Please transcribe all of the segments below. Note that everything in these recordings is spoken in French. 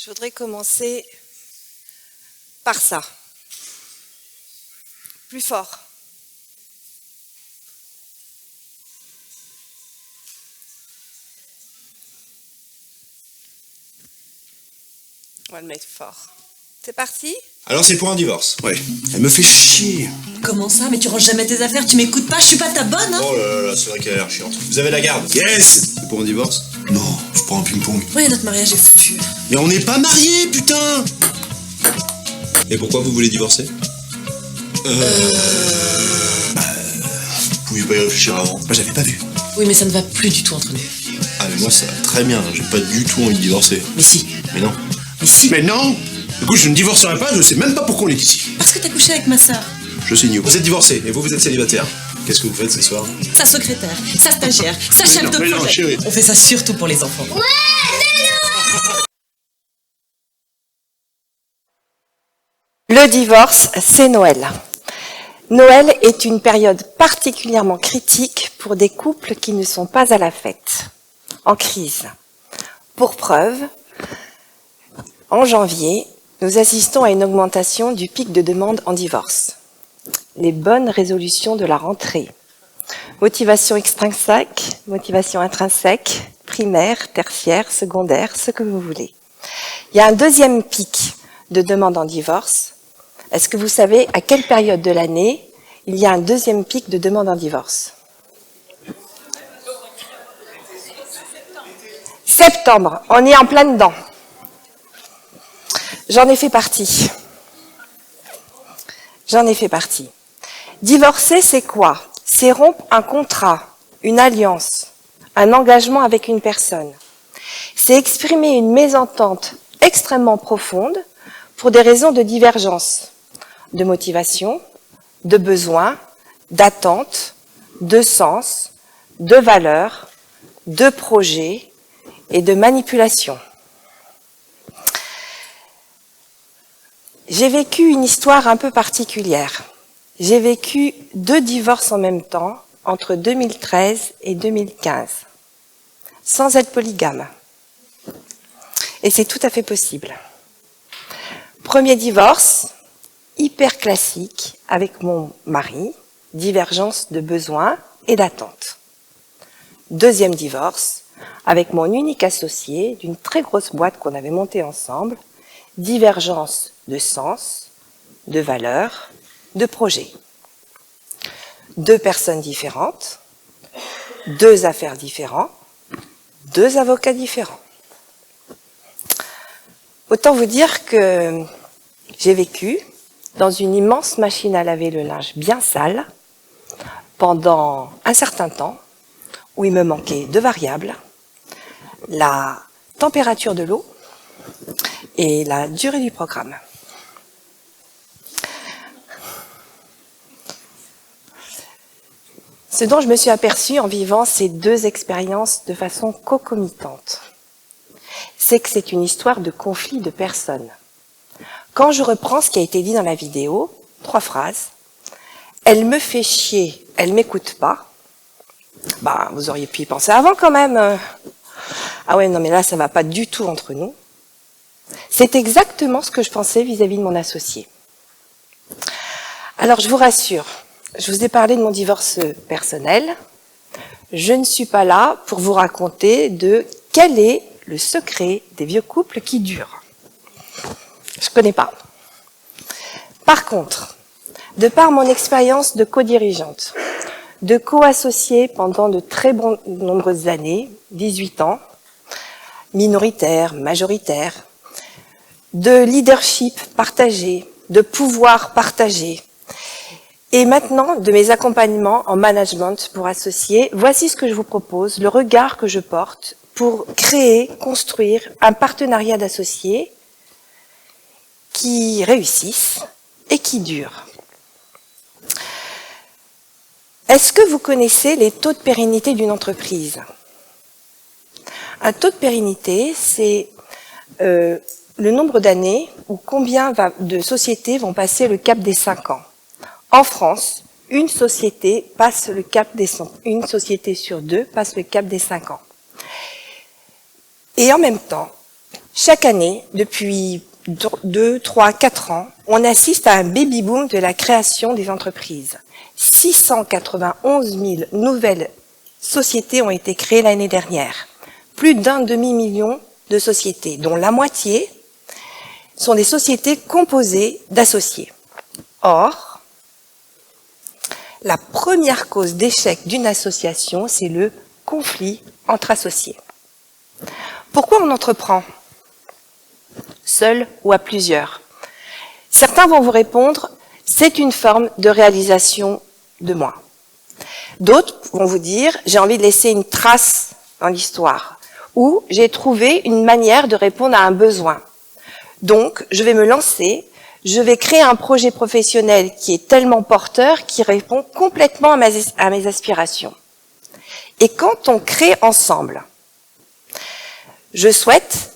Je voudrais commencer par ça. Plus fort. On va le mettre fort. C'est parti? Alors c'est pour un divorce. Ouais. Elle me fait chier. Comment ça? Mais tu ranges jamais tes affaires, tu m'écoutes pas, je suis pas ta bonne, hein? Oh là là, c'est vrai qu'elle a l'air chiante. Vous avez la garde? Yes. C'est pour un divorce? Non, je prends un ping-pong. Oui, notre mariage est foutu. Mais on n'est pas mariés, putain. Et pourquoi vous voulez divorcer? Vous pouviez pas y réfléchir avant. Moi j'avais pas vu. Oui, mais ça ne va plus du tout entre nous. Ah mais moi ça va très bien, j'ai pas du tout envie de divorcer. Mais si. Mais non. Mais si. Mais non. Écoute, je ne divorcerai pas, je sais même pas pourquoi on est ici. Parce que t'as couché avec ma sœur. Je signe où? Vous êtes divorcé et vous êtes célibataire. Qu'est-ce que vous faites ce soir? Sa secrétaire, sa stagiaire, sa chef de mais non, projet. chérie. On fait ça surtout pour les enfants. Le divorce, c'est Noël. Noël est une période particulièrement critique pour des couples qui ne sont pas à la fête, en crise. Pour preuve, en janvier, nous assistons à une augmentation du pic de demande en divorce. Les bonnes résolutions de la rentrée. Motivation extrinsèque, motivation intrinsèque, primaire, tertiaire, secondaire, ce que vous voulez. Il y a un deuxième pic de demande en divorce. Est-ce que vous savez à quelle période de l'année il y a un deuxième pic de demande en divorce? Septembre, on est en plein dedans. J'en ai fait partie. J'en ai fait partie. Divorcer, c'est quoi? C'est rompre un contrat, une alliance, un engagement avec une personne. C'est exprimer une mésentente extrêmement profonde pour des raisons de divergence, de motivation, de besoin, d'attente, de sens, de valeur, de projet et de manipulation. J'ai vécu une histoire un peu particulière. J'ai vécu 2 divorces en même temps, entre 2013 et 2015, sans être polygame. Et c'est tout à fait possible. Premier divorce, hyper classique, avec mon mari, divergence de besoins et d'attentes. Deuxième divorce, avec mon unique associé d'une très grosse boîte qu'on avait montée ensemble, divergence de sens, de valeurs, de projets. 2 personnes différentes, 2 affaires différentes, 2 avocats différents. Autant vous dire que j'ai vécu dans une immense machine à laver le linge bien sale pendant un certain temps où il me manquait 2 variables, la température de l'eau et la durée du programme. Ce dont je me suis aperçue en vivant ces 2 expériences de façon concomitante, c'est que c'est une histoire de conflit de personnes. Quand je reprends ce qui a été dit dans la vidéo, 3 phrases, elle me fait chier, elle m'écoute pas. Bah, vous auriez pu y penser avant quand même. Ah ouais, non mais là ça va pas du tout entre nous. C'est exactement ce que je pensais vis-à-vis de mon associé. Alors je vous rassure, je vous ai parlé de mon divorce personnel. Je ne suis pas là pour vous raconter de quel est le secret des vieux couples qui durent. Je ne connais pas. Par contre, de par mon expérience de co-dirigeante, de co-associée pendant de très nombreuses années, 18 ans, minoritaire, majoritaire, de leadership partagé, de pouvoir partagé, et maintenant de mes accompagnements en management pour associés, voici ce que je vous propose, le regard que je porte pour créer, construire un partenariat d'associés qui réussissent et qui durent. Est-ce que vous connaissez les taux de pérennité d'une entreprise? Un taux de pérennité, c'est le nombre d'années ou combien de sociétés vont passer le cap des 5 ans. En France, une société passe le cap des 5 ans. Une société sur 2 passe le cap des 5 ans. Et en même temps, Chaque année, depuis 2, 3, 4 ans, on assiste à un baby-boom de la création des entreprises. 691 000 nouvelles sociétés ont été créées l'année dernière. Plus d'un demi-million de sociétés, dont la moitié sont des sociétés composées d'associés. Or, la première cause d'échec d'une association, c'est le conflit entre associés. Pourquoi on entreprend seul ou à plusieurs? Certains vont vous répondre, c'est une forme de réalisation de moi. D'autres vont vous dire, j'ai envie de laisser une trace dans l'histoire, ou j'ai trouvé une manière de répondre à un besoin. Donc, je vais me lancer, je vais créer un projet professionnel qui est tellement porteur, qui répond complètement à mes aspirations. Et quand on crée ensemble, je souhaite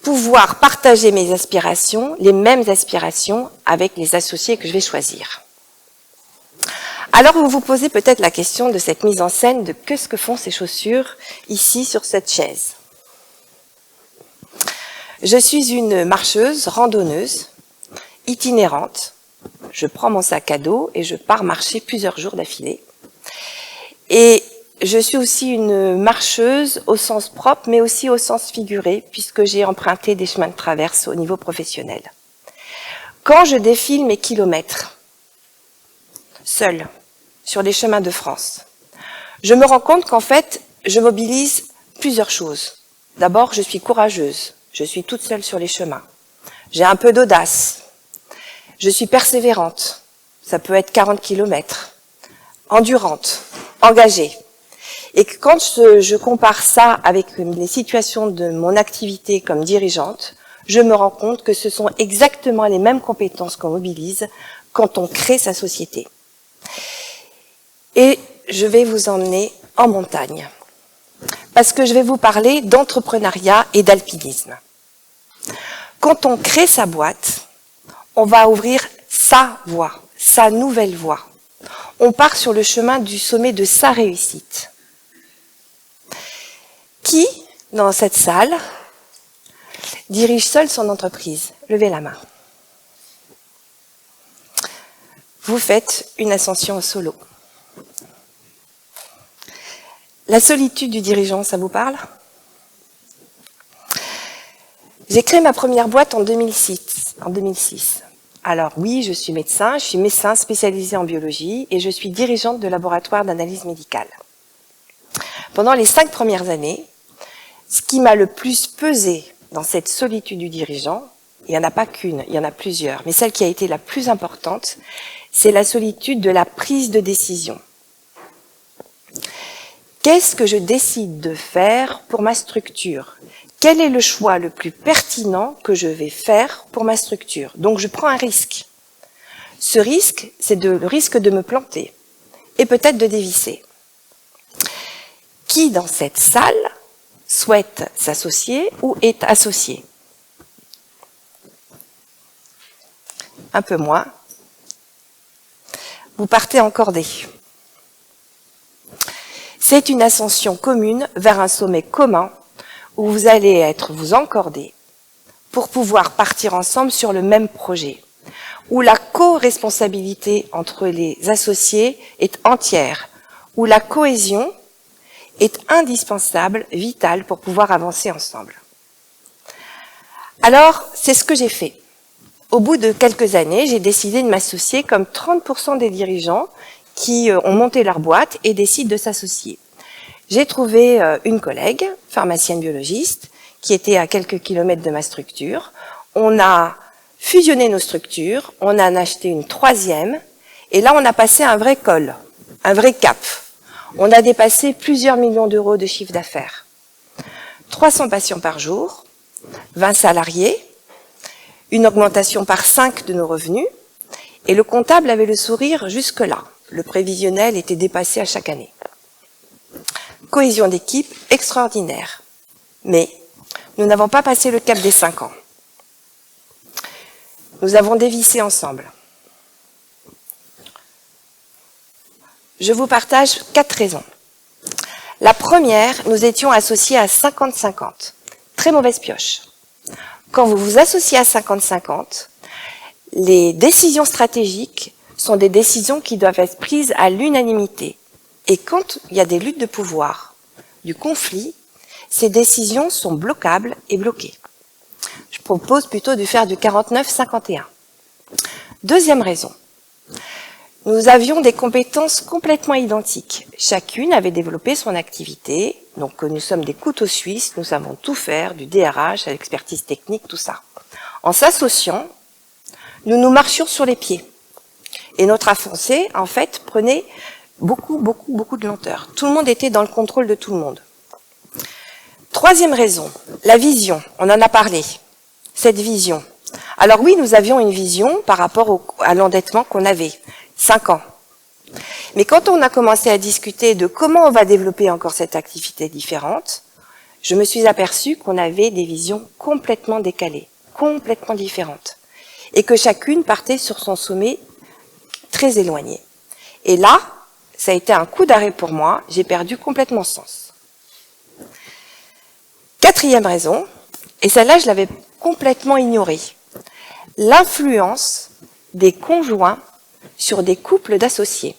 pouvoir partager mes aspirations, les mêmes aspirations, avec les associés que je vais choisir. Alors vous vous posez peut-être la question de cette mise en scène de qu'est-ce que font ces chaussures ici sur cette chaise. Je suis une marcheuse, randonneuse, itinérante. Je prends mon sac à dos et je pars marcher plusieurs jours d'affilée. Et je suis aussi une marcheuse au sens propre, mais aussi au sens figuré, puisque j'ai emprunté des chemins de traverse au niveau professionnel. Quand je défile mes kilomètres, seule, sur les chemins de France, je me rends compte qu'en fait, je mobilise plusieurs choses. D'abord, je suis courageuse. Je suis toute seule sur les chemins. J'ai un peu d'audace. Je suis persévérante. Ça peut être 40 kilomètres. Endurante, engagée. Et quand je compare ça avec les situations de mon activité comme dirigeante, je me rends compte que ce sont exactement les mêmes compétences qu'on mobilise quand on crée sa société. Et je vais vous emmener en montagne, parce que je vais vous parler d'entrepreneuriat et d'alpinisme. Quand on crée sa boîte, on va ouvrir sa voie, sa nouvelle voie. On part sur le chemin du sommet de sa réussite. Qui, dans cette salle, dirige seul son entreprise? Levez la main. Vous faites une ascension au solo. La solitude du dirigeant, ça vous parle? J'ai créé ma première boîte en 2006. Alors oui, je suis médecin spécialisé en biologie et je suis dirigeante de laboratoire d'analyse médicale. Pendant les 5 premières années, ce qui m'a le plus pesé dans cette solitude du dirigeant, il n'y en a pas qu'une, il y en a plusieurs, mais celle qui a été la plus importante, c'est la solitude de la prise de décision. Qu'est-ce que je décide de faire pour ma structure? Quel est le choix le plus pertinent que je vais faire pour ma structure? Donc je prends un risque. Ce risque, c'est le risque de me planter et peut-être de dévisser. Qui dans cette salle souhaite s'associer ou est associé? Un peu moins. Vous partez en cordée. C'est une ascension commune vers un sommet commun où vous allez être vous encordés pour pouvoir partir ensemble sur le même projet, où la co-responsabilité entre les associés est entière, où la cohésion est indispensable, vitale pour pouvoir avancer ensemble. Alors, c'est ce que j'ai fait. Au bout de quelques années, j'ai décidé de m'associer comme 30% des dirigeants qui ont monté leur boîte et décident de s'associer. J'ai trouvé une collègue, pharmacienne biologiste, qui était à quelques kilomètres de ma structure. On a fusionné nos structures, on en a acheté une troisième, et là on a passé un vrai col, un vrai cap. On a dépassé plusieurs millions d'euros de chiffre d'affaires. 300 patients par jour, 20 salariés, une augmentation par 5 de nos revenus, et le comptable avait le sourire jusque-là. Le prévisionnel était dépassé à chaque année. Cohésion d'équipe extraordinaire. Mais nous n'avons pas passé le cap des 5 ans. Nous avons dévissé ensemble. Je vous partage 4 raisons. La première, nous étions associés à 50-50. Très mauvaise pioche. quand vous vous associez à 50-50, les décisions stratégiques sont des décisions qui doivent être prises à l'unanimité. Et quand il y a des luttes de pouvoir, du conflit, ces décisions sont bloquables et bloquées. Je propose plutôt de faire du 49-51. Deuxième raison. Nous avions des compétences complètement identiques. Chacune avait développé son activité. Donc nous sommes des couteaux suisses, nous savons tout faire, du DRH à l'expertise technique, tout ça. En s'associant, nous nous marchions sur les pieds. Et notre avancée, en fait, prenait beaucoup de lenteur. Tout le monde était dans le contrôle de tout le monde. Troisième raison, la vision. On en a parlé. Cette vision. Alors oui, nous avions une vision par rapport à l'endettement qu'on avait. 5 ans. Mais quand on a commencé à discuter de comment on va développer encore cette activité différente, je me suis aperçue qu'on avait des visions complètement décalées, complètement différentes. Et que chacune partait sur son sommet très éloigné. Et là, ça a été un coup d'arrêt pour moi, j'ai perdu complètement sens. Quatrième raison, et celle-là je l'avais complètement ignorée, l'influence des conjoints sur des couples d'associés.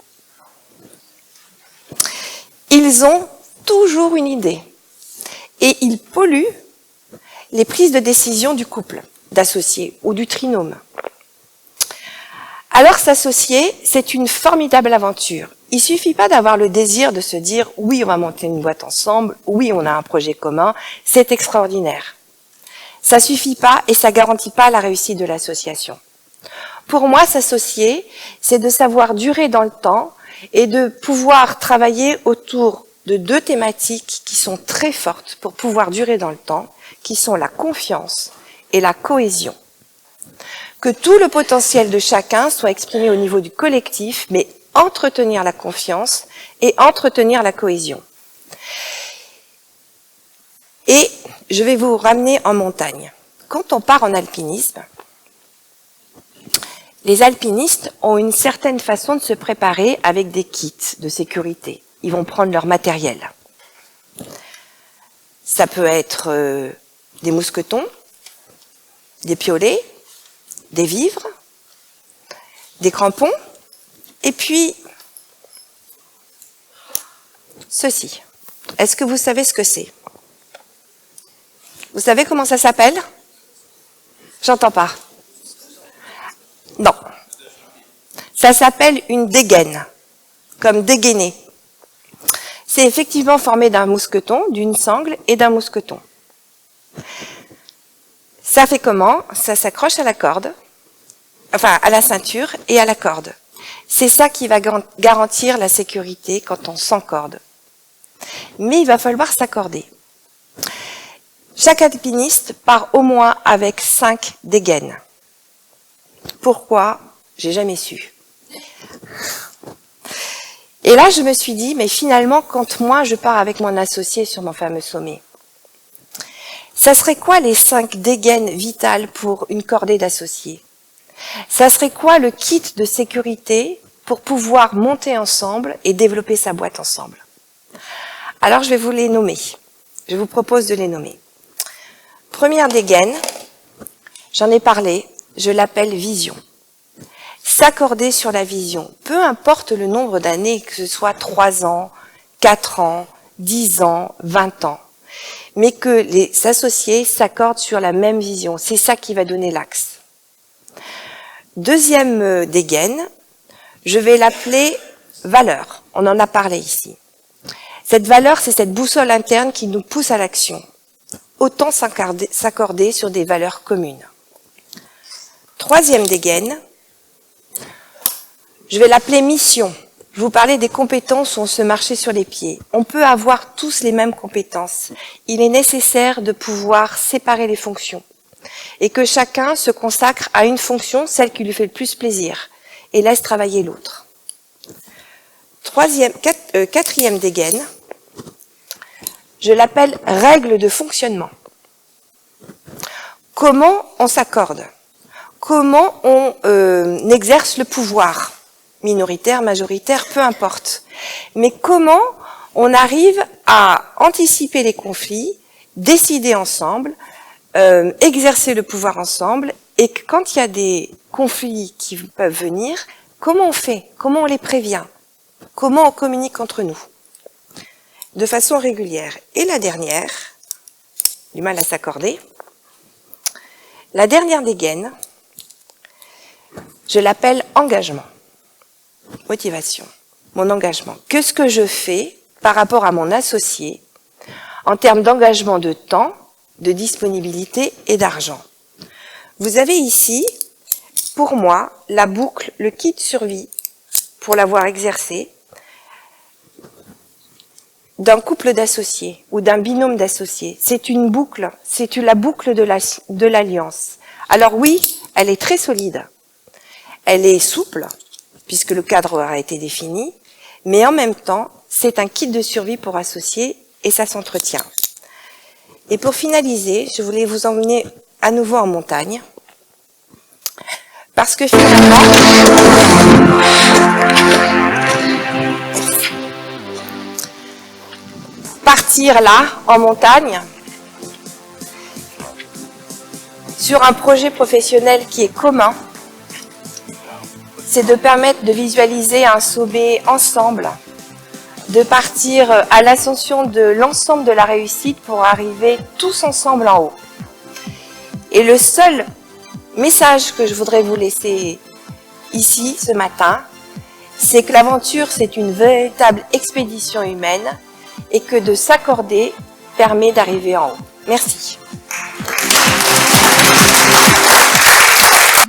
Ils ont toujours une idée et ils polluent les prises de décision du couple d'associés ou du trinôme. Alors s'associer, c'est une formidable aventure. Il suffit pas d'avoir le désir de se dire « oui, on va monter une boîte ensemble, oui, on a un projet commun, c'est extraordinaire ». Ça suffit pas et ça garantit pas la réussite de l'association. Pour moi, s'associer, c'est de savoir durer dans le temps et de pouvoir travailler autour de 2 thématiques qui sont très fortes pour pouvoir durer dans le temps, qui sont la confiance et la cohésion. Que tout le potentiel de chacun soit exprimé au niveau du collectif, mais entretenir la confiance et entretenir la cohésion. Et je vais vous ramener en montagne. Quand on part en alpinisme, les alpinistes ont une certaine façon de se préparer avec des kits de sécurité. Ils vont prendre leur matériel. Ça peut être des mousquetons, des piolets, des vivres, des crampons, et puis ceci. Est-ce que vous savez ce que c'est? Vous savez comment ça s'appelle? J'entends pas. Non. Ça s'appelle une dégaine, comme dégainer. C'est effectivement formé d'un mousqueton, d'une sangle et d'un mousqueton. Ça fait comment? Ça s'accroche à la corde, enfin à la ceinture et à la corde. C'est ça qui va garantir la sécurité quand on s'encorde. Mais il va falloir s'accorder. Chaque alpiniste part au moins avec 5 dégaines. Pourquoi? J'ai jamais su. Et là, je me suis dit, mais finalement, quand moi, je pars avec mon associé sur mon fameux sommet, ça serait quoi les 5 dégaines vitales pour une cordée d'associés? Ça serait quoi le kit de sécurité pour pouvoir monter ensemble et développer sa boîte ensemble? Alors, je vais vous les nommer. Je vous propose de les nommer. Première dégaine, j'en ai parlé, je l'appelle vision. S'accorder sur la vision, peu importe le nombre d'années, que ce soit 3 ans, 4 ans, 10 ans, 20 ans, mais que les associés s'accordent sur la même vision. C'est ça qui va donner l'axe. Deuxième dégaine, je vais l'appeler valeur. On en a parlé ici. Cette valeur, c'est cette boussole interne qui nous pousse à l'action. Autant s'accorder sur des valeurs communes. Troisième dégaine, je vais l'appeler mission. Je vous parlais des compétences où on se marchait sur les pieds. On peut avoir tous les mêmes compétences. Il est nécessaire de pouvoir séparer les fonctions et que chacun se consacre à une fonction, celle qui lui fait le plus plaisir, et laisse travailler l'autre. Quatrième dégaine, je l'appelle règle de fonctionnement. Comment on s'accorde? Comment on exerce le pouvoir? Minoritaire, majoritaire, peu importe. Mais comment on arrive à anticiper les conflits, décider ensemble, exercer le pouvoir ensemble, et que quand il y a des conflits qui peuvent venir, comment on fait? Comment on les prévient? Comment on communique entre nous? De façon régulière. Et la dernière, du mal à s'accorder, la dernière dégaine, je l'appelle engagement, motivation, mon engagement. Qu'est-ce que je fais par rapport à mon associé en termes d'engagement de temps, de disponibilité et d'argent? Vous avez ici, pour moi, la boucle, le kit survie, pour l'avoir exercé, d'un couple d'associés ou d'un binôme d'associés. C'est une boucle, c'est la boucle de l'alliance. Alors oui, elle est très solide, elle est souple, puisque le cadre a été défini, mais en même temps, c'est un kit de survie pour associés et ça s'entretient. Et pour finaliser, je voulais vous emmener à nouveau en montagne, parce que finalement, partir là, en montagne, sur un projet professionnel qui est commun, c'est de permettre de visualiser un sommet ensemble, de partir à l'ascension de l'ensemble de la réussite pour arriver tous ensemble en haut. Et le seul message que je voudrais vous laisser ici, ce matin, c'est que l'aventure, c'est une véritable expédition humaine et que de s'accorder permet d'arriver en haut. Merci.